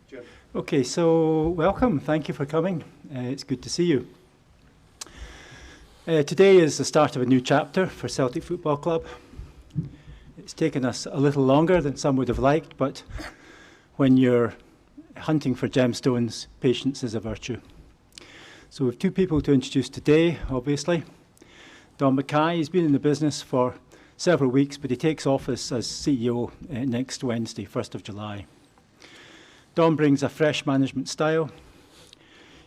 Jim. Okay, so welcome. Thank you for coming. It's good to see you. Today is the start of a new chapter for Celtic Football Club. It's taken us a little longer than some would have liked, but when you're hunting for gemstones, patience is a virtue. So we have two people to introduce today, obviously. Don Mackay, he's been in the business for several weeks, but he takes office as CEO next Wednesday, 1st of July. Don brings a fresh management style.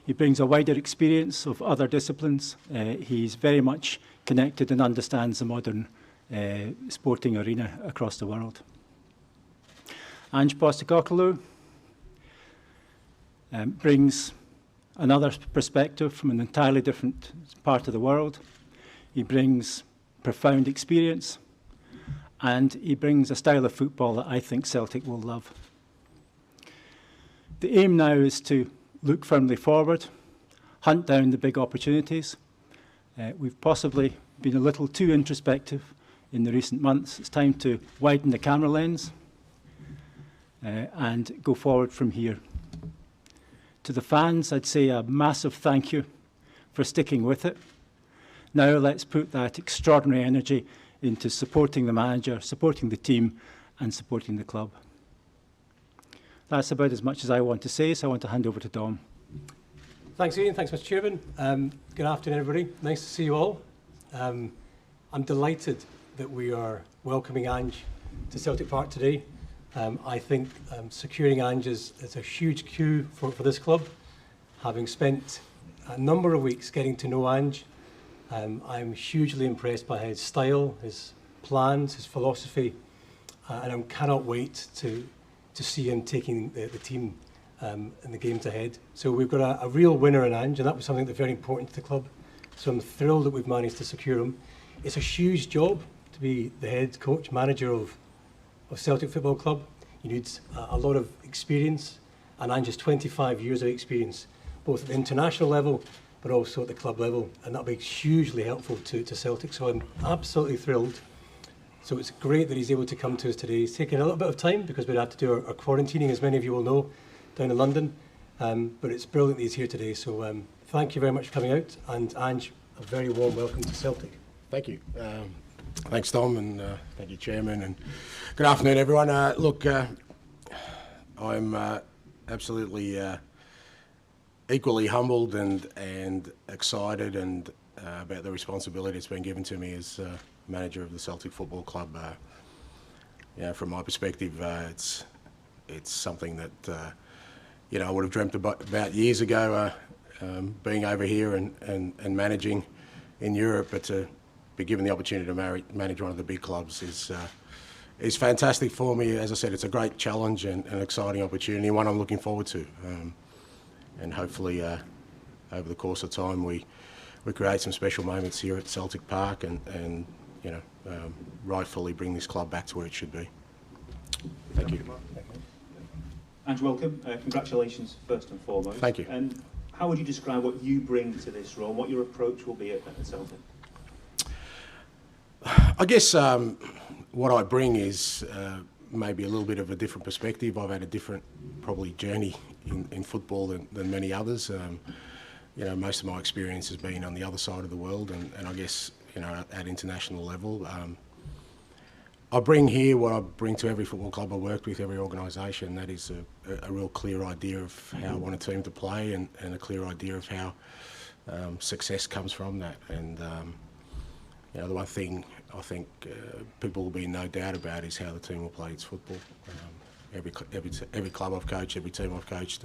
He brings a wider experience of other disciplines. He's very much connected and understands the modern sporting arena across the world. Ange Postecoglou brings another perspective from an entirely different part of the world. He brings profound experience, and he brings a style of football that I think Celtic will love. The aim now is to look firmly forward, hunt down the big opportunities. We've possibly been a little too introspective in the recent months. It's time to widen the camera lens and go forward from here. To the fans, I'd say a massive thank you for sticking with it. Now let's put that extraordinary energy into supporting the manager, supporting the team, and supporting the club. That's about as much as I want to say, so I want to hand over to Dom. Thanks, Ian. Thanks, Mr. Chairman. Good afternoon, everybody. Nice to see you all. I'm delighted that we are welcoming Ange to Celtic Park today. I think securing Ange is a huge coup for this club. Having spent a number of weeks getting to know Ange, I'm hugely impressed by his style, his plans, his philosophy, and I cannot wait to see him taking the team in the games ahead. So we've got a real winner in Ange, and that was something that's very important to the club. So I'm thrilled that we've managed to secure him. It's a huge job to be the head coach, manager of Celtic Football Club. You need a lot of experience, and Ange has 25 years of experience, both at the international level, but also at the club level, and that'll be hugely helpful to Celtic. So I'm absolutely thrilled. So it's great that he's able to come to us today. He's taken a little bit of time because we'd have to do our quarantining, as many of you will know, down in London. But it's brilliant that he's here today. So thank you very much for coming out. And Ange, a very warm welcome to Celtic. Thank you. Thanks, Tom, and thank you, Chairman. And good afternoon, everyone. Look, I'm absolutely equally humbled and excited and about the responsibility that's been given to me as manager of the Celtic Football Club. From my perspective, it's something that I would have dreamt about years ago, being over here and managing in Europe, but to be given the opportunity to manage one of the big clubs is fantastic for me. As I said, it's a great challenge and an exciting opportunity, one I'm looking forward to. And hopefully, over the course of time, we create some special moments here at Celtic Park and rightfully bring this club back to where it should be. Thank you. Ange, welcome. Congratulations, first and foremost. Thank you. And how would you describe what you bring to this role, what your approach will be at Celtic? I guess what I bring is maybe a little bit of a different perspective. I've had a different, probably, journey in football than many others. Most of my experience has been on the other side of the world, and I guess at international level. I bring here what I bring to every football club I worked with, every organisation. That is a real clear idea of how I want a team to play, and a clear idea of how success comes from that. And the one thing I think people will be in no doubt about is how the team will play its football. Every club I've coached, every team I've coached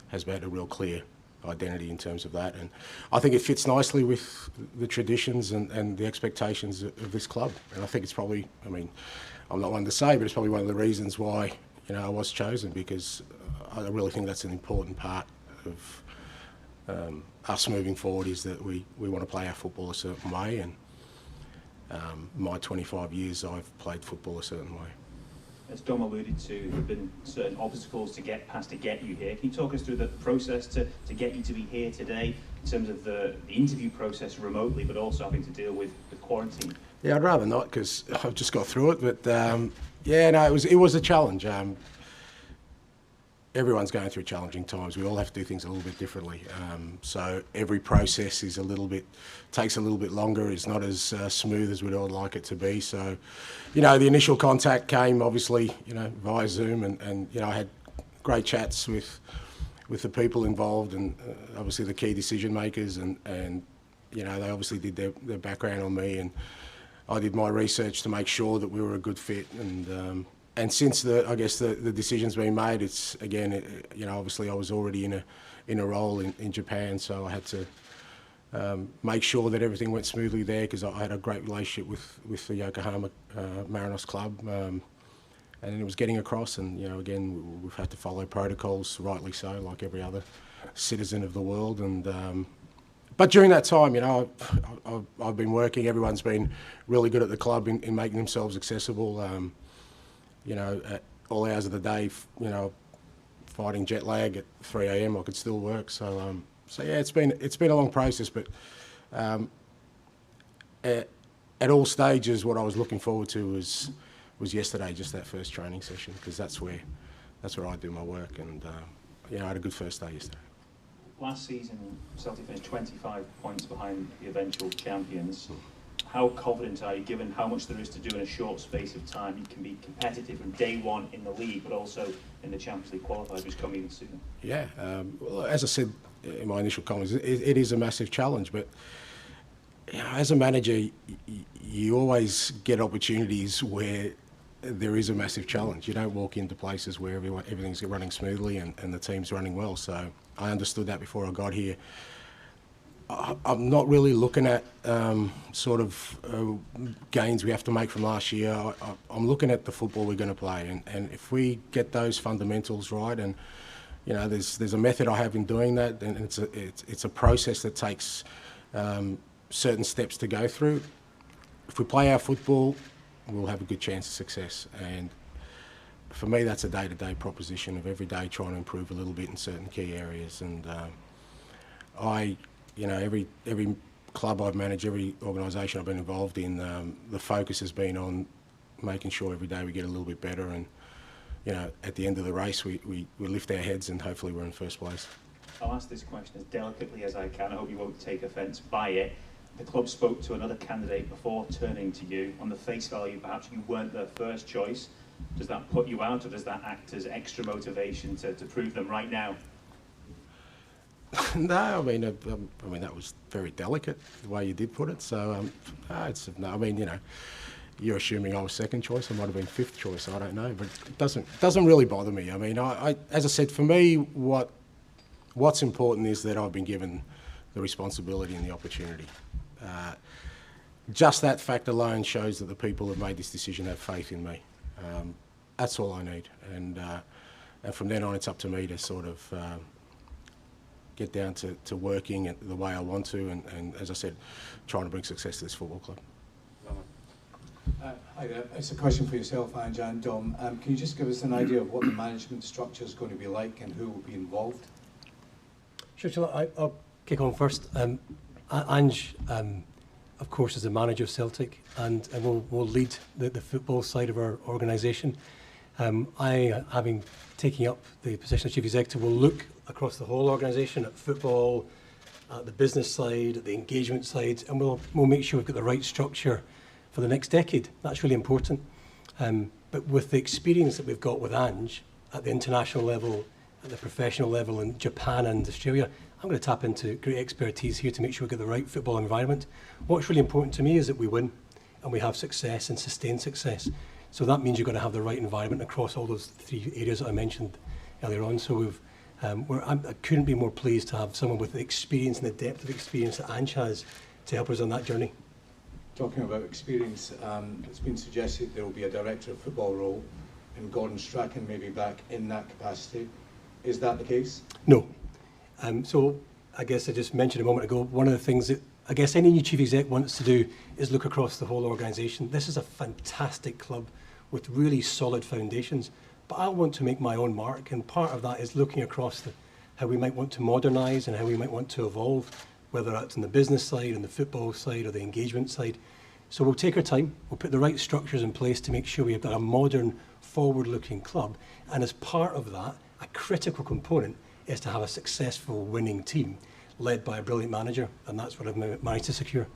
has had a real clear identity in terms of that, and I think it fits nicely with the traditions and the expectations of this club. And I think it's probably, I'm not one to say, but it's probably one of the reasons why I was chosen, because I really think that's an important part of us moving forward, is that we want to play our football a certain way, and my 25 years I've played football a certain way. As Dom alluded to, there have been certain obstacles to get past to get you here. Can you talk us through the process to get you to be here today, in terms of the interview process remotely, but also having to deal with quarantine? Yeah, I'd rather not, because I've just got through it. But it was a challenge. everyone's going through challenging times. We all have to do things a little bit differently. So every process is takes a little bit longer. It's not as smooth as we'd all like it to be. So, the initial contact came obviously, via Zoom, and I had great chats with the people involved, and obviously the key decision makers, and they obviously did their background on me, and I did my research to make sure that we were a good fit. And since the decision's been made, it's again, obviously I was already in a role in Japan, so I had to make sure that everything went smoothly there, because I had a great relationship with the Yokohama Marinos club, and it was getting across. And again, we've had to follow protocols, rightly so, like every other citizen of the world. And but during that time, I've been working. Everyone's been really good at the club in making themselves accessible. At all hours of the day, fighting jet lag at 3 a.m, I could still work. So yeah, it's been a long process, but at all stages, what I was looking forward to was yesterday, just that first training session, because that's where I do my work, and I had a good first day yesterday. Last season, Celtic finished 25 points behind the eventual champions. How confident are you, given how much there is to do in a short space of time? You can be competitive from day one in the league, but also in the Champions League qualifiers, which come even sooner. Yeah, well, as I said in my initial comments, it is a massive challenge, but as a manager, you always get opportunities where there is a massive challenge. You don't walk into places where everything's running smoothly and the team's running well. So I understood that before I got here. I'm not really looking at gains we have to make from last year. I'm looking at the football we're going to play, and if we get those fundamentals right, and there's a method I have in doing that, and it's a process that takes certain steps to go through. If we play our football, we'll have a good chance of success. And for me, that's a day-to-day proposition of every day trying to improve a little bit in certain key areas. And every club I've managed, every organisation I've been involved in, the focus has been on making sure every day we get a little bit better, and at the end of the race we lift our heads and hopefully we're in first place. I'll ask this question as delicately as I can. I hope you won't take offence by it. The club spoke to another candidate before turning to you. On the face value, perhaps you weren't their first choice. Does that put you out, or does that act as extra motivation to prove them right now? No, I mean that was very delicate the way you did put it. So you're assuming I was second choice. I might have been fifth choice. I don't know, but it doesn't really bother me. I mean, as I said, for me, what's important is that I've been given the responsibility and the opportunity. Just that fact alone shows that the people who have made this decision have faith in me. That's all I need, and from then on, it's up to me to sort of get down to working the way I want to, and as I said, trying to bring success to this football club. Hi there. It's a question for yourself, Ange and Dom. Can you just give us an idea of what the management structure is going to be like and who will be involved? Sure, I'll kick on first. Ange, of course, is the manager of Celtic, and will lead the football side of our organisation. I, having taken up the position of Chief Executive, will look across the whole organisation at football, at the business side, at the engagement side, and we'll make sure we've got the right structure for the next decade. That's really important. But with the experience that we've got with Ange at the international level, at the professional level in Japan and Australia, I'm going to tap into great expertise here to make sure we get the right football environment. What's really important to me is that we win and we have success and sustained success. So that means you've got to have the right environment across all those three areas that I mentioned earlier on. So I couldn't be more pleased to have someone with the experience and the depth of experience that Ange has to help us on that journey. Talking about experience, it's been suggested there will be a director of football role, and Gordon Strachan may be back in that capacity. Is that the case? No. So I guess I just mentioned a moment ago, one of the things that I guess any new chief exec wants to do is look across the whole organisation. This is a fantastic club with really solid foundations, but I want to make my own mark, and part of that is looking across how we might want to modernise and how we might want to evolve, whether that's on the business side, on the football side, or the engagement side. So we'll take our time, we'll put the right structures in place to make sure we've got a modern, forward-looking club, and as part of that, a critical component is to have a successful winning team led by a brilliant manager, and that's what I've managed to secure.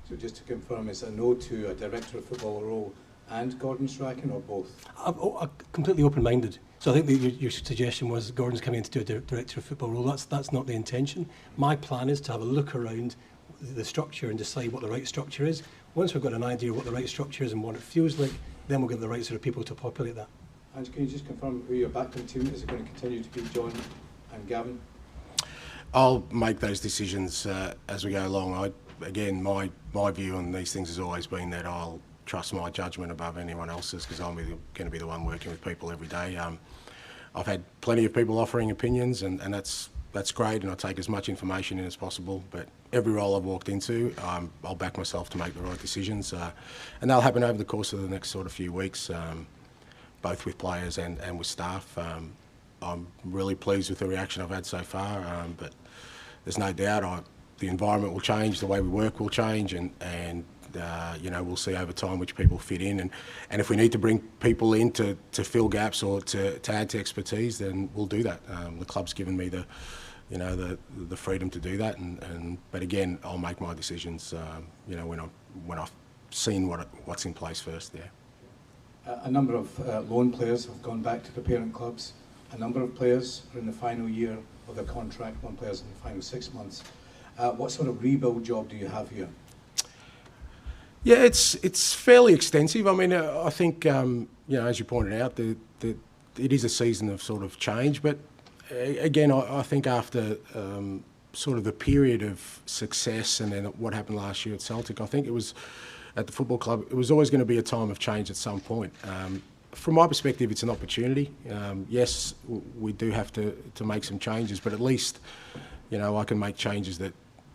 So just to confirm, is a no to a director of football role and Gordon Strachan, or both? I'm completely open-minded. So I think that your suggestion was Gordon's coming in to do a director of football role. That's not the intention. My plan is to have a look around the structure and decide what the right structure is. Once we've got an idea of what the right structure is and what it feels like, then we'll get the right sort of people to populate that. And can you just confirm who your backup team is? It going to continue to be John and Gavin? I'll make those decisions as we go along. Again, my view on these things has always been that I'll trust my judgment above anyone else's, because I'm going to be the one working with people every day. I've had plenty of people offering opinions, and that's great, and I take as much information in as possible. But every role I've walked into, I'll back myself to make the right decisions, and they'll happen over the course of the next sort of few weeks, both with players and with staff. I'm really pleased with the reaction I've had so far, but there's no doubt the environment will change, the way we work will change, and you know, we'll see over time which people fit in, and if we need to bring people in to fill gaps or to add to expertise, then we'll do that. The club's given me the freedom to do that, but again, I'll make my decisions, you know, when I've seen what's in place first there. A number of loan players have gone back to the parent clubs. A number of players are in the final year of their contract. One player's in the final 6 months. What sort of rebuild job do you have here? Yeah, it's fairly extensive. I mean, I think you know, as you pointed out, it is a season of sort of change. But again, I think after sort of the period of success and then what happened last year at Celtic, I think it was at the football club, it was always going to be a time of change at some point. From my perspective, it's an opportunity. Yes, we do have to make some changes, but at least, you know, I can make changes that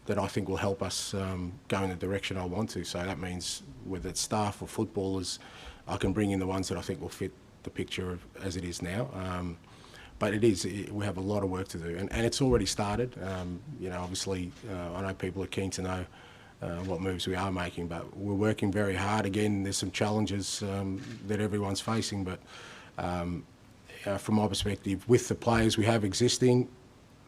I think will help us go in the direction I want to. So that means whether it's staff or footballers, I can bring in the ones that I think will fit the picture as it is now. But we have a lot of work to do, and it's already started. You know, obviously, I know people are keen to know what moves we are making, but we're working very hard. Again, there's some challenges that everyone's facing, but from my perspective, with the players we have existing,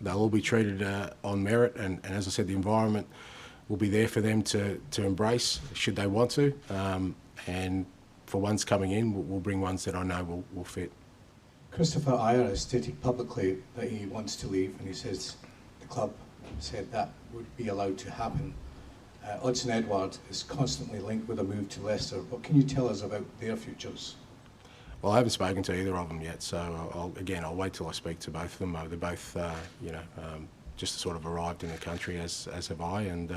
they'll all be treated on merit, and as I said, the environment will be there for them to embrace, should they want to. And for ones coming in, we'll bring ones that I know will fit. Christopher Ayer has stated publicly that he wants to leave, and he says the club said that would be allowed to happen. Odsonne Edouard is constantly linked with a move to Leicester. What can you tell us about their futures? Well, I haven't spoken to either of them yet, so I'll wait till I speak to both of them. They're both, you know, just sort of arrived in the country, as have I, and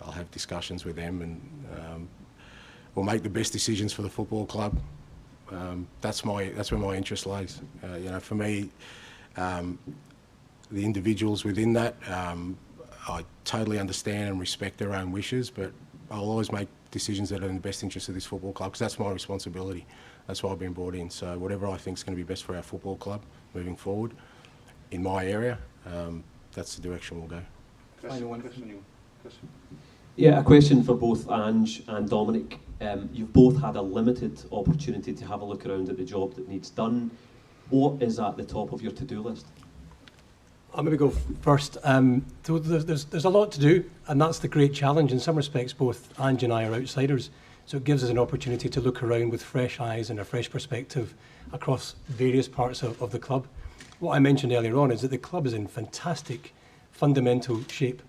I'll have discussions with them, and we'll make the best decisions for the football club. That's where my interest lies. You know, for me, the individuals within that, I totally understand and respect their own wishes, but I'll always make decisions that are in the best interest of this football club, because that's my responsibility. That's why I've been brought in. So whatever I think is going to be best for our football club moving forward in my area, that's the direction we'll go. Final one. Yeah, a question for both Ange and Dominic. You've both had a limited opportunity to have a look around at the job that needs done. What is at the top of your to-do list? I'll maybe go first. So there's a lot to do, and that's the great challenge. In some respects, both Ange and I are outsiders, so it gives us an opportunity to look around with fresh eyes and a fresh perspective across various parts of the club. What I mentioned earlier on is that the club is in fantastic fundamental shape.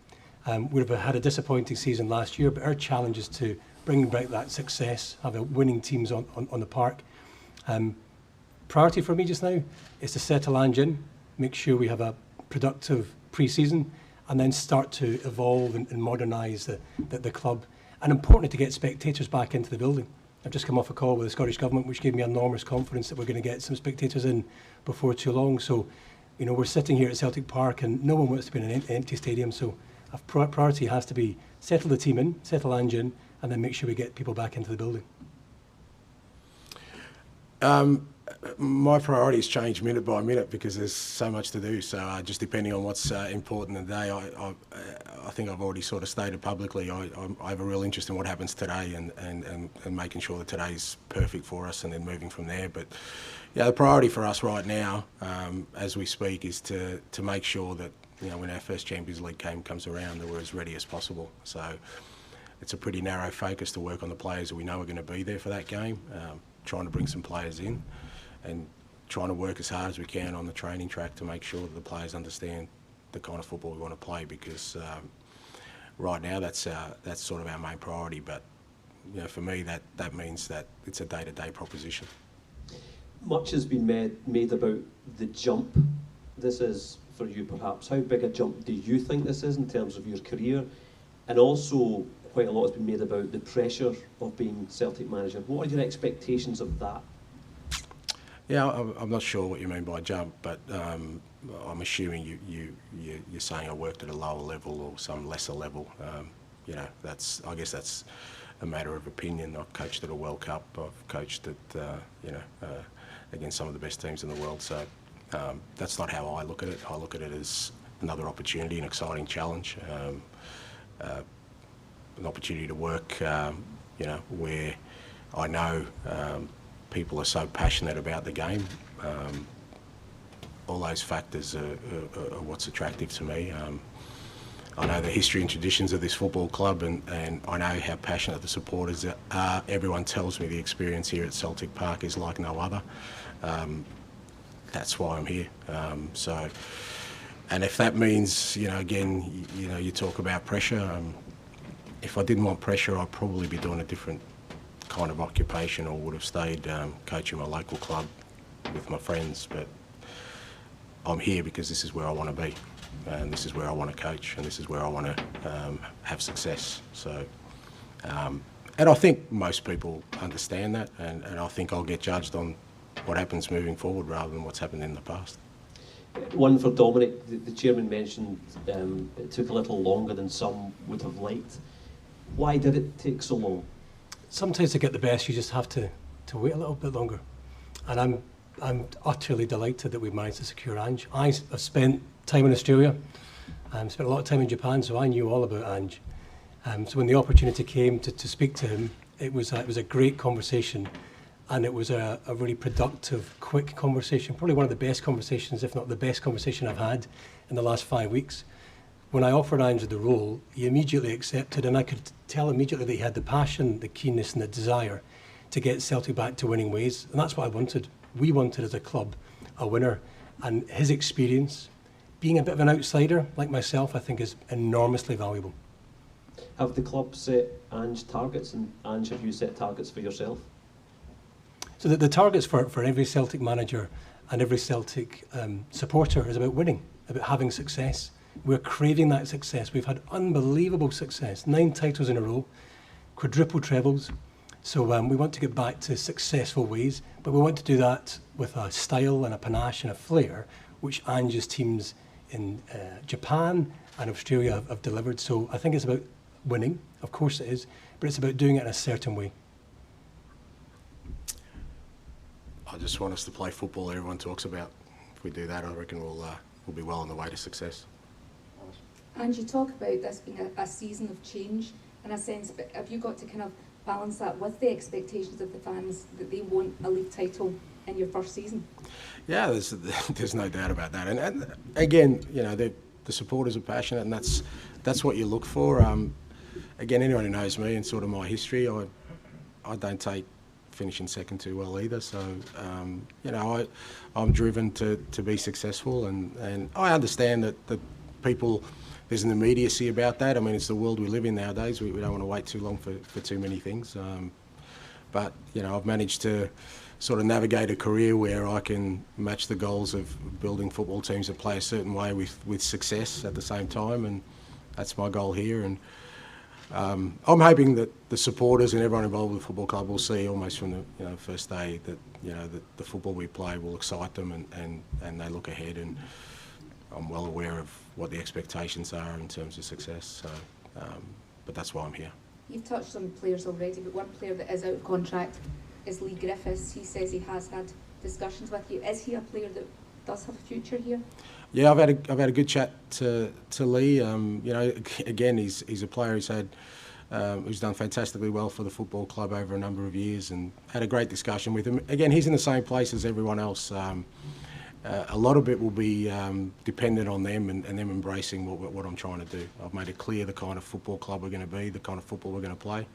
We've had a disappointing season last year, but our challenge is to bring back that success, have a winning teams on the park. Priority for me just now is to settle Ange in, make sure we have a productive pre-season, and then start to evolve and modernise the club. And important to get spectators back into the building. I've just come off a call with the Scottish Government, which gave me enormous confidence that we're going to get some spectators in before too long. So, you know, we're sitting here at Celtic Park and no one wants to be in an empty stadium. So a priority has to be settle the team in, settle Ange in, and then make sure we get people back into the building. My priorities change minute by minute because there's so much to do. So just depending on what's important in the day, I think I've already sort of stated publicly, I have a real interest in what happens today and making sure that today's perfect for us and then moving from there. But, Yeah, the priority for us right now, as we speak, is to make sure that, you know, when our first Champions League game comes around, that we're as ready as possible. So it's a pretty narrow focus to work on the players that we know are going to be there for that game, trying to bring some players in and trying to work as hard as we can on the training track to make sure that the players understand the kind of football we want to play, because right now that's sort of our main priority. But, you know, for me, that means that it's a day-to-day proposition. Much has been made about the jump this is for you, perhaps. How big a jump do you think this is in terms of your career? And also, quite a lot has been made about the pressure of being Celtic manager. What are your expectations of that? Yeah, I'm not sure what you mean by jump, but I'm assuming you're saying I worked at a lower level or some lesser level. You know, I guess that's a matter of opinion. I've coached at a World Cup. I've coached at against some of the best teams in the world. So that's not how I look at it. I look at it as another opportunity, an exciting challenge, an opportunity to work, you know, where I know people are so passionate about the game. All those factors are what's attractive to me. I know the history and traditions of this football club, and I know how passionate the supporters are. Everyone tells me the experience here at Celtic Park is like no other. That's why I'm here. And if that means, you know, again, you know, you talk about pressure. If I didn't want pressure, I'd probably be doing a different kind of occupation, or would have stayed coaching my local club with my friends. But I'm here because this is where I want to be, and this is where I want to coach, and this is where I want to have success. So, and I think most people understand that, and I think I'll get judged on what happens moving forward rather than what's happened in the past. One for Dominic. The chairman mentioned it took a little longer than some would have liked. Why did it take so long? Sometimes to get the best, you just have to wait a little bit longer. And I'm utterly delighted that we've managed to secure Ange. I've spent time in Australia, spent a lot of time in Japan, so I knew all about Ange. So when the opportunity came to speak to him, it was a great conversation, and it was a really productive, quick conversation, probably one of the best conversations, if not the best conversation I've had in the last 5 weeks. When I offered Ange the role, he immediately accepted, and I could tell immediately that he had the passion, the keenness and the desire to get Celtic back to winning ways, and that's what I wanted. We wanted as a club a winner, and his experience, being a bit of an outsider like myself, I think is enormously valuable. Have the club set Ange targets, and Ange, have you set targets for yourself? So the targets for every Celtic manager and every Celtic supporter is about winning, about having success. We're craving that success. We've had unbelievable success, 9 titles in a row, quadruple trebles. So we want to get back to successful ways, but we want to do that with a style and a panache and a flair, which Ange's teams in Japan and Australia have delivered. So I think it's about winning, of course it is, but it's about doing it in a certain way. I just want us to play football everyone talks about. If we do that, I reckon we'll be well on the way to success. And you talk about this being a season of change in a sense, but have you got to kind of balance that with the expectations of the fans that they want a league title in your first season? Yeah, there's no doubt about that. And again, you know, the supporters are passionate, and that's what you look for. Again, anyone who knows me and sort of my history, I don't take finishing second too well either. So, you know, I'm driven to be successful, and I understand that the people. There's an immediacy about that. I mean, it's the world we live in nowadays. We don't want to wait too long for too many things. But, you know, I've managed to sort of navigate a career where I can match the goals of building football teams that play a certain way with success at the same time, and that's my goal here. And I'm hoping that the supporters and everyone involved with the football club will see almost from the first day that, you know, that the football we play will excite them, and they look ahead. And I'm well aware of what the expectations are in terms of success. So, but that's why I'm here. You've touched on players already, but one player that is out of contract is Lee Griffiths. He says he has had discussions with you. Is he a player that does have a future here? Yeah, I've had a good chat to Lee. You know, again, he's a player who's had who's done fantastically well for the football club over a number of years, and had a great discussion with him. Again, he's in the same place as everyone else. A lot of it will be dependent on them and them embracing what I'm trying to do. I've made it clear the kind of football club we're going to be, the kind of football we're going to play,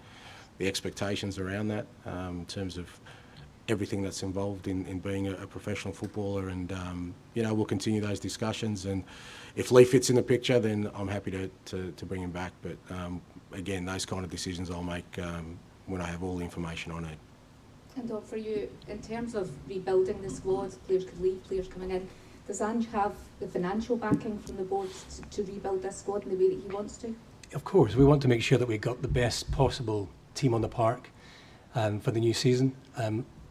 the expectations around that in terms of everything that's involved in being a professional footballer, and we'll continue those discussions, and if Lee fits in the picture then I'm happy to bring him back, but again, those kind of decisions I'll make when I have all the information I need. And Dom, for you, in terms of rebuilding the squad, players could leave, players coming in, does Ange have the financial backing from the board to rebuild this squad in the way that he wants to? Of course, we want to make sure that we've got the best possible team on the park for the new season.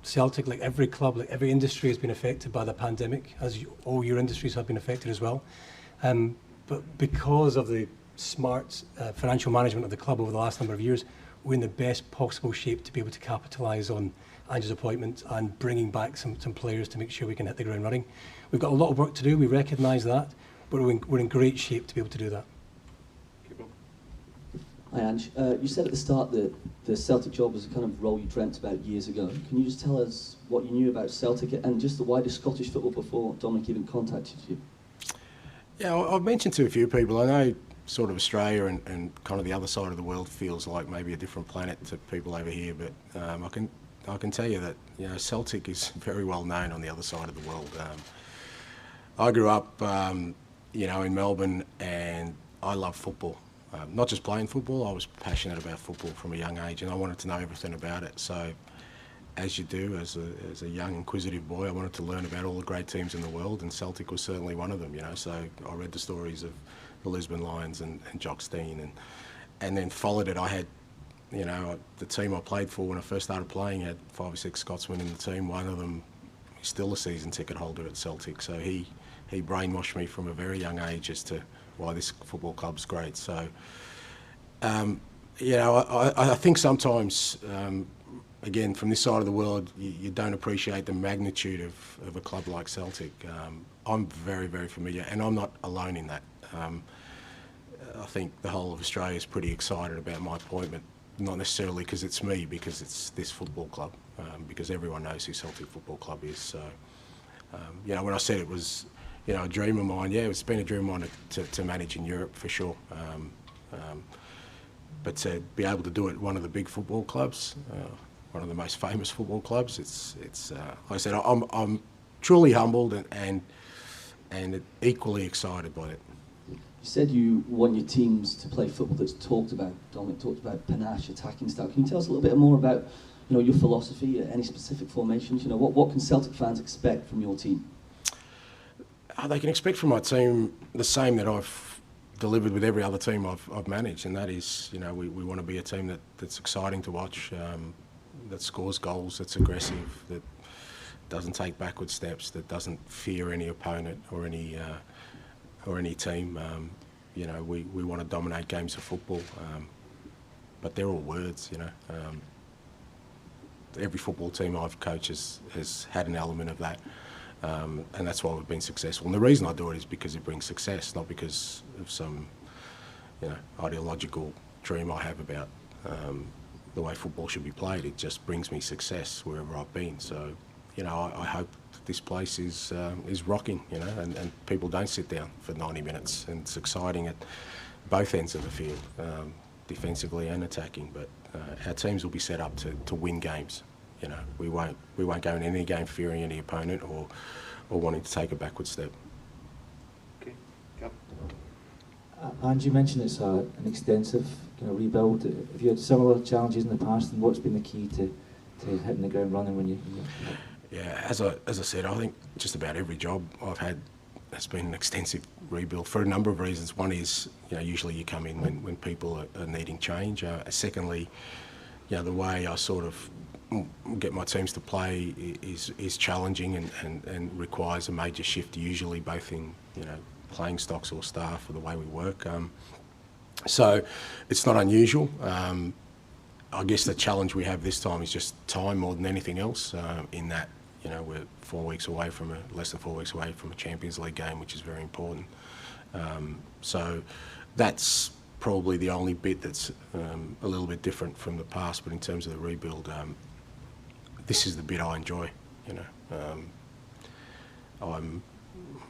Celtic, like every club, like every industry, has been affected by the pandemic, as all your industries have been affected as well. But because of the smart financial management of the club over the last number of years, we're in the best possible shape to be able to capitalise on Ange's appointment and bringing back some players to make sure we can hit the ground running. We've got a lot of work to do, we recognise that, but we're in great shape to be able to do that. Hi Ange, you said at the start that the Celtic job was a kind of role you dreamt about years ago. Can you just tell us what you knew about Celtic and just the wider Scottish football before Dominic even contacted you? Yeah, I've mentioned to a few people. I know sort of Australia and kind of the other side of the world feels like maybe a different planet to people over here, but I can tell you that Celtic is very well known on the other side of the world. I grew up in Melbourne, and I love football. Not just playing football, I was passionate about football from a young age, and I wanted to know everything about it. So, as you do, as a young inquisitive boy, I wanted to learn about all the great teams in the world, and Celtic was certainly one of them. So I read the stories of the Lisbon Lions and Jock Stein, and then followed it. I had, the team I played for when I first started playing had 5 or 6 Scotsmen in the team. One of them is still a season ticket holder at Celtic, so he brainwashed me from a very young age as to why this football club's great. So, I think sometimes, again, from this side of the world, you don't appreciate the magnitude of a club like Celtic. I'm very, very familiar, and I'm not alone in that. I think the whole of Australia is pretty excited about my appointment, not necessarily because it's me, because it's this football club, because everyone knows who Celtic Football Club is. So, when I said it was a dream of mine, it's been a dream of mine to manage in Europe for sure. But to be able to do it at one of the big football clubs, one of the most famous football clubs, it's like I said, I'm truly humbled and equally excited by it. You said you want your teams to play football that's talked about. Dominic talked about panache, attacking style. Can you tell us a little bit more about your philosophy, any specific formations? What can Celtic fans expect from your team? They can expect from my team the same that I've delivered with every other team I've managed, and that is, we want to be a team that's exciting to watch, that scores goals, that's aggressive, that doesn't take backward steps, that doesn't fear any opponent or any team. We want to dominate games of football, but they're all words. Every football team I've coached has had an element of that. And that's why we've been successful. And the reason I do it is because it brings success, not because of some, ideological dream I have about the way football should be played. It just brings me success wherever I've been. So, I hope this place is rocking, and people don't sit down for 90 minutes. And it's exciting at both ends of the field, defensively and attacking. But our teams will be set up to win games. We won't go in any game fearing any opponent or wanting to take a backward step. Okay, go. Ange, you mentioned it's an extensive rebuild. Have you had similar challenges in the past, and what's been the key to hitting the ground running when you? Yeah, as I said, I think just about every job I've had has been an extensive rebuild for a number of reasons. One is, usually you come in when people are needing change. Secondly, the way I sort of get my teams to play is challenging and requires a major shift, usually both in playing stocks or staff or the way we work. So it's not unusual. I guess the challenge we have this time is just time more than anything else. In that we're less than 4 weeks away from a Champions League game, which is very important. So that's probably the only bit that's a little bit different from the past. But in terms of the rebuild, this is the bit I enjoy. You know, I'm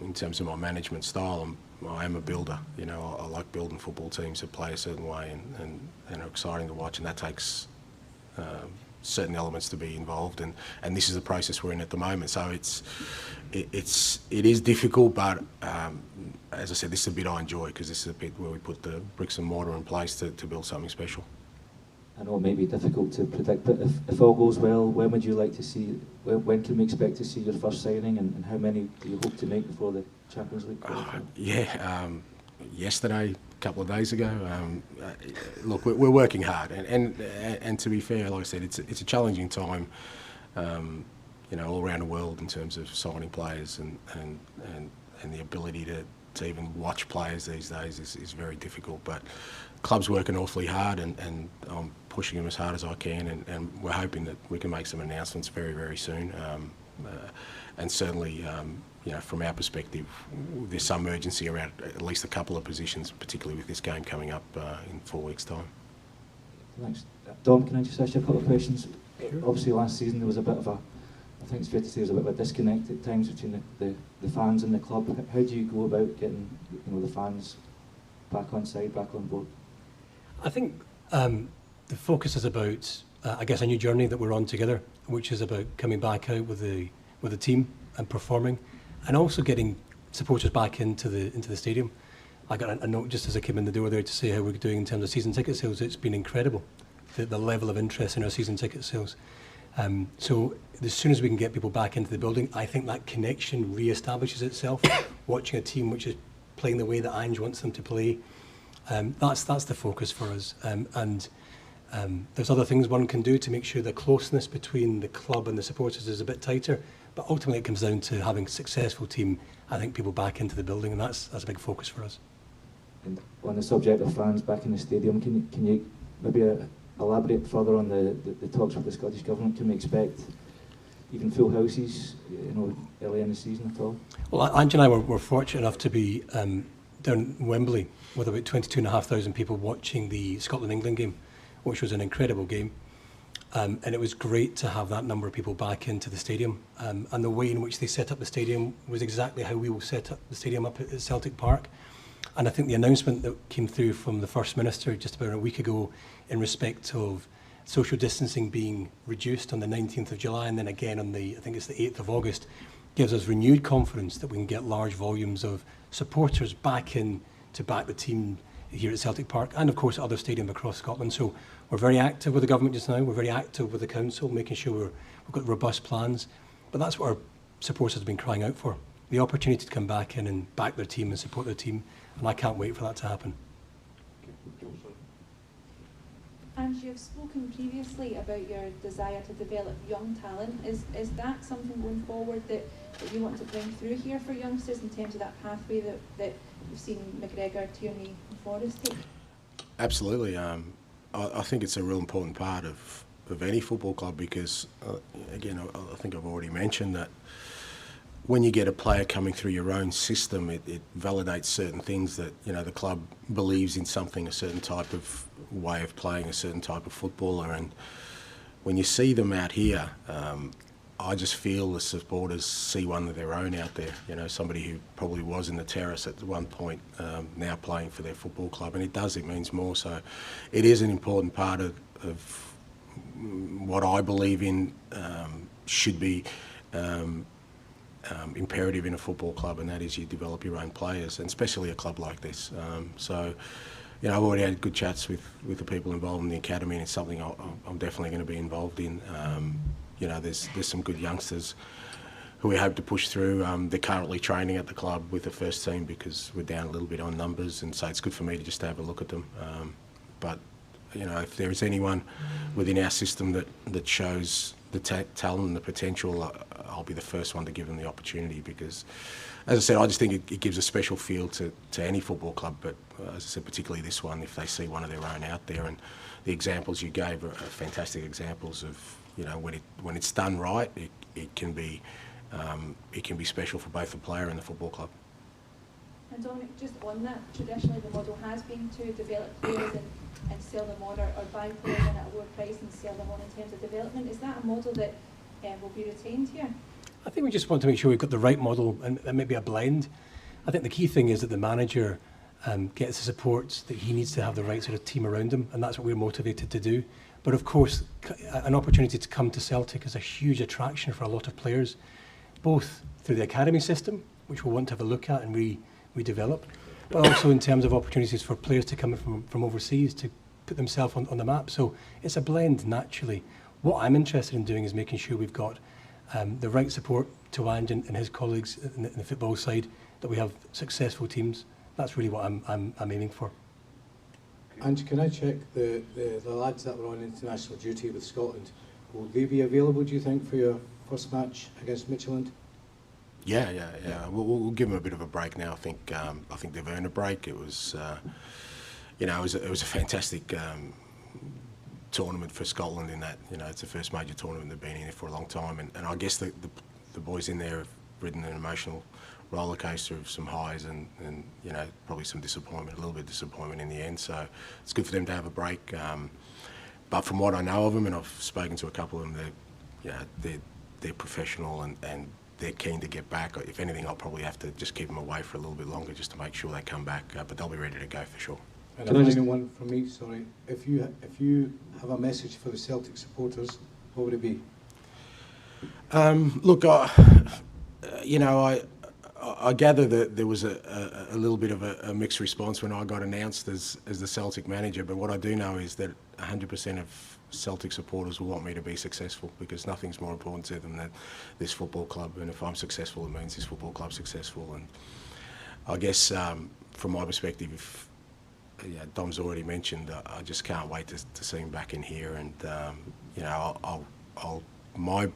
in terms of my management style. I am a builder. You know, I like building football teams that play a certain way and are exciting to watch, and that takes certain elements to be involved. And this is the process we're in at the moment. So it is difficult, but as I said, this is a bit I enjoy, because this is a bit where we put the bricks and mortar in place to build something special. I know it may be difficult to predict, but if all goes well, when would you like to see? When can we expect to see your first signing, and how many do you hope to make before the Champions League? Yesterday, a couple of days ago. Look, we're working hard, and to be fair, like I said, it's a challenging time, you know, all around the world in terms of signing players, and the ability to even watch players these days is very difficult. But club's working awfully hard, and I'm pushing them as hard as I can, and we're hoping that we can make some announcements very, very soon. And certainly, you know, from our perspective, there's some urgency around at least a couple of positions, particularly with this game coming up in 4 weeks' time. Thanks. Dom, can I just ask you a couple of questions? Sure. Obviously, last season there was a bit of a, I think it's fair to say, there was a bit of a disconnect at times between the fans and the club. How do you go about getting, you know, the fans back on side, back on board? I think the focus is about, I guess, a new journey that we're on together, which is about coming back out with the team and performing, and also getting supporters back into the stadium. I got a note just as I came in the door there to say how we're doing in terms of season ticket sales. It's been incredible, the level of interest in our season ticket sales. So as soon as we can get people back into the building, I think that connection re-establishes itself. Watching a team which is playing the way that Ange wants them to play, that's the focus for us. And there's other things one can do to make sure the closeness between the club and the supporters is a bit tighter. But ultimately, it comes down to having a successful team. I think people back into the building, and that's a big focus for us. And on the subject of fans back in the stadium, can you maybe elaborate further on the talks with the Scottish Government? Can we expect even full houses, you know, early in the season at all? Well, Ange and I were fortunate enough to be down in Wembley with about 22,500 people watching the Scotland-England game, which was an incredible game. And it was great to have that number of people back into the stadium. And the way in which they set up the stadium was exactly how we will set up the stadium up at Celtic Park. And I think the announcement that came through from the First Minister just about a week ago in respect of social distancing being reduced on the 19th of July and then again on I think it's the 8th of August, gives us renewed confidence that we can get large volumes of supporters back in to back the team here at Celtic Park and of course at other stadiums across Scotland. So we're very active with the government just now, we're very active with the council, making sure we've got robust plans. But that's what our supporters have been crying out for, the opportunity to come back in and back their team and support their team. And I can't wait for that to happen. Ange, you've spoken previously about your desire to develop young talent. Is that something going forward that you want to bring through here for youngsters in terms of that pathway that you've seen McGregor, Tierney and Forrest take? Absolutely. I think it's a real important part of any football club because, again, I think I've already mentioned that when you get a player coming through your own system, it validates certain things that, you know, the club believes in something, a certain type of way of playing, a certain type of footballer. And when you see them out here, I just feel the supporters see one of their own out there. You know, somebody who probably was in the terrace at one point, now playing for their football club. And it means more. So it is an important part of what I believe in should be imperative in a football club, and that is you develop your own players, and especially a club like this. So, you know, I've already had good chats with the people involved in the academy, and it's something I'm definitely going to be involved in. You know, there's some good youngsters who we hope to push through. They're currently training at the club with the first team because we're down a little bit on numbers, and so it's good for me to just have a look at them. But, you know, if there is anyone within our system that shows the talent and the potential, I'll be the first one to give them the opportunity because, as I said, I just think it gives a special feel to any football club, but as I said, particularly this one, if they see one of their own out there. And the examples you gave are fantastic examples of, you know, when it's done right, it can be special for both the player and the football club. And Dominic, just on that, traditionally the model has been to develop players and sell them on, or buy players in at a lower price and sell them on in terms of development. Is that a model that will be retained here? I think we just want to make sure we've got the right model and maybe a blend. I think the key thing is that the manager gets the support that he needs to have the right sort of team around him, and that's what we're motivated to do. But of course, an opportunity to come to Celtic is a huge attraction for a lot of players, both through the academy system, which we'll want to have a look at and redevelop, but also in terms of opportunities for players to come from overseas to put themselves on the map. So it's a blend naturally. What I'm interested in doing is making sure we've got the right support to Ange and his colleagues in the football side, that we have successful teams. That's really what I'm aiming for. Ange, can I check the lads that were on international duty with Scotland? Will they be available, do you think, for your first match against Midtjylland? Yeah. We'll give them a bit of a break now. I think they've earned a break. It was, it was a fantastic tournament for Scotland in that, it's the first major tournament they've been in for a long time, and I guess the boys in there have ridden an emotional roller coaster of some highs and probably some disappointment, a little bit of disappointment in the end. So it's good for them to have a break. But from what I know of them, and I've spoken to a couple of them, they're professional and they're keen to get back. If anything, I'll probably have to just keep them away for a little bit longer just to make sure they come back. But they'll be ready to go for sure. And a final one from me, sorry. If you have a message for the Celtic supporters, what would it be? Look, I gather that there was a little bit of a mixed response when I got announced as the Celtic manager, but what I do know is that 100% of Celtic supporters will want me to be successful, because nothing's more important to them than this football club, and if I'm successful it means this football club's successful. And I guess from my perspective, Dom's already mentioned, I just can't wait to see him back in here, and my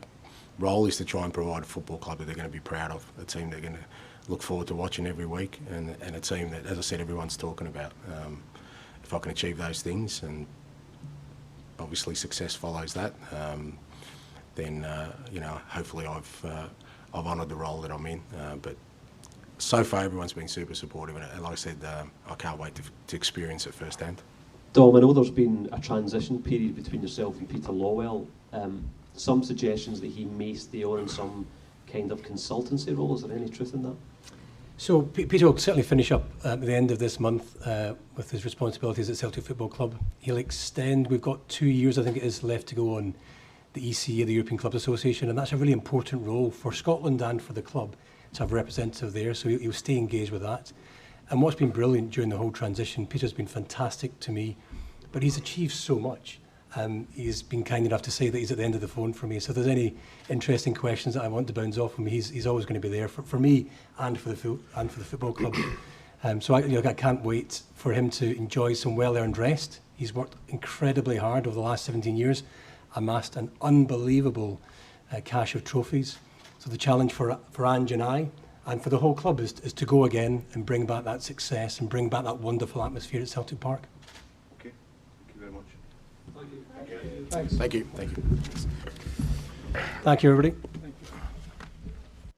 role is to try and provide a football club that they're going to be proud of, a team they're going to look forward to watching every week, and a team that, as I said, everyone's talking about. If I can achieve those things, and obviously success follows that, then hopefully I've honoured the role that I'm in. But so far everyone's been super supportive, and like I said, I can't wait to experience it firsthand. Dom, I know there's been a transition period between yourself and Peter Lawwell. Some suggestions that he may stay on in some kind of consultancy role. Is there any truth in that? So Peter will certainly finish up at the end of this month with his responsibilities at Celtic Football Club. He'll extend, we've got 2 years I think it is left to go on the ECA, the European Clubs Association, and that's a really important role for Scotland and for the club to have a representative there, so he'll stay engaged with that. And what's been brilliant during the whole transition, Peter's been fantastic to me, but he's achieved so much. He's been kind enough to say that he's at the end of the phone for me. So if there's any interesting questions that I want to bounce off him, he's always going to be there for me and for the football club. So I can't wait for him to enjoy some well-earned rest. He's worked incredibly hard over the last 17 years, amassed an unbelievable cache of trophies. So the challenge for Ange and I, and for the whole club, is to go again and bring back that success and bring back that wonderful atmosphere at Celtic Park. Okay, thank you very much. Thank you. Thank you, everybody.